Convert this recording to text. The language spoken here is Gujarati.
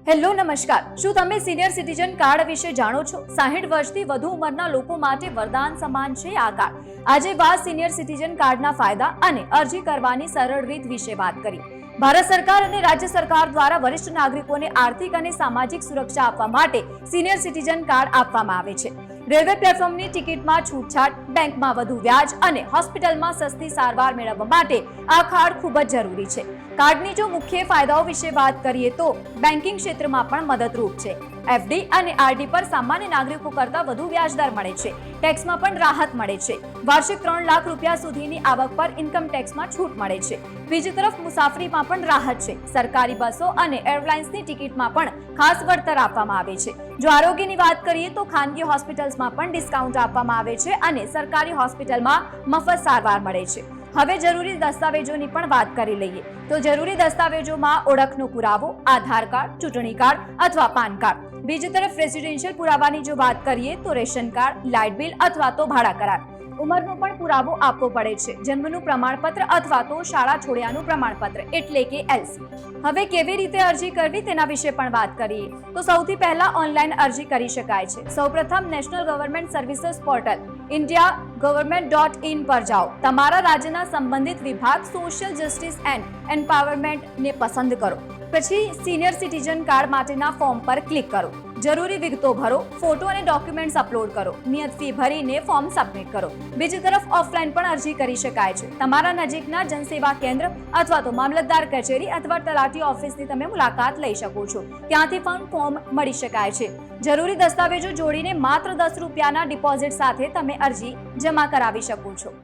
હેલો નમસ્કાર, શું તમે સિનિયર સિટીઝન કાર્ડ વિશે જાણો છો? 60 વર્ષથી વધુ ઉંમરના લોકો માટે વરદાન સમાન છે આ કાર્ડ. આજે વાત સિનિયર સિટીઝન કાર્ડના ફાયદા અને અરજી કરવાની સરળ રીત વિશે વાત કરી. ભારત સરકાર અને રાજ્ય સરકાર દ્વારા વરિષ્ઠ નાગરિકોને આર્થિક અને સામાજિક સુરક્ષા આપવા માટે સિનિયર સિટીઝન કાર્ડ આપવામાં આવે છે. રેલવે પ્લેટફોર્મની ટિકિટમાં છૂટછાટ, બેંકમાં વધુ વ્યાજ અને હોસ્પિટલમાં સસ્તી સારવાર મેળવવા માટે આ કાર્ડ ખૂબ જ જરૂરી છે. કાર્ડની જો મુખ્ય ફાયદાઓ વિશે વાત કરીએ તો બેન્કિંગ ક્ષેત્રમાં પણ મદદરૂપ છે. એફડી અને આરડી પર સામાન્ય નાગરિકો કરતાં વધુ વ્યાજદર મળે છે. ટેક્સમાં પણ રાહત મળે છે. વાર્ષિક 3 લાખ રૂપિયા સુધીની આવક પર ઇન્કમ ટેક્સમાં છૂટ મળે છે. બીજી તરફ મુસાફરીમાં પણ રાહત છે. સરકારી બસો અને એરલાઇન્સની ટિકિટમાં પણ ખાસ વળતર આપવામાં આવે છે. જો આરોગ્યની વાત કરીએ તો ખાનગી હોસ્પિટલ્સમાં પણ ડિસ્કાઉન્ટ આપવામાં આવે છે અને સરકારી હોસ્પિટલમાં મફત સારવાર મળે છે. હવે જરૂરી દસ્તાવેજોની પણ વાત કરી લઈએ તો જરૂરી દસ્તાવેજોમાં ઓળખનો પુરાવો, આધાર કાર્ડ, ચૂંટણી કાર્ડ અથવા પાન કાર્ડ. બીજી તરફ રેસિડેન્શિયલ પુરાવાની જો વાત કરીએ તો રેશન કાર્ડ, લાઇટ બિલ અથવા તો ભાડા કરાર. ઉંમરનો પણ પુરાવો આપવો પડે છે. જન્મનું પ્રમાણપત્ર અથવા તો શાળા છોડ્યાનું પ્રમાણપત્ર એટલે કે એલસી. હવે કેવી રીતે અરજી કરવી તેના વિશે પણ વાત કરીએ તો સૌથી પહેલા ઓનલાઈન અરજી કરી શકાય છે. સૌપ્રથમ national government services portal indiagov.in પર જાઓ. તમારા રાજ્યના સંબંધિત વિભાગ સોશિયલ જસ્ટિસ એન્ડ એમ્પાવરમેન્ટને પસંદ કરો. પછી સિનિયર સિટીઝન કાર્ડ માટેના ફોર્મ પર ક્લિક કરો. જરૂરી વિગતો ભરો, ફોટો અને ડોક્યુમેન્ટ્સ અપલોડ કરો. નિયત ફી ભરીને ફોર્મ સબમિટ કરો. બીજી તરફ ઓફલાઈન પણ અરજી કરી શકાય છે. તમારા નજીકના જનસેવા કેન્દ્ર અથવા તો મામલતદાર કચેરી અથવા તલાટી ઓફિસની તમે મુલાકાત લઈ શકો છો. ત્યાંથી પણ ફોર્મ મળી શકાય છે. જરૂરી દસ્તાવેજો જોડીને માત્ર ₹10 ડિપોઝિટ સાથે તમે અરજી જમા કરાવી શકો છો.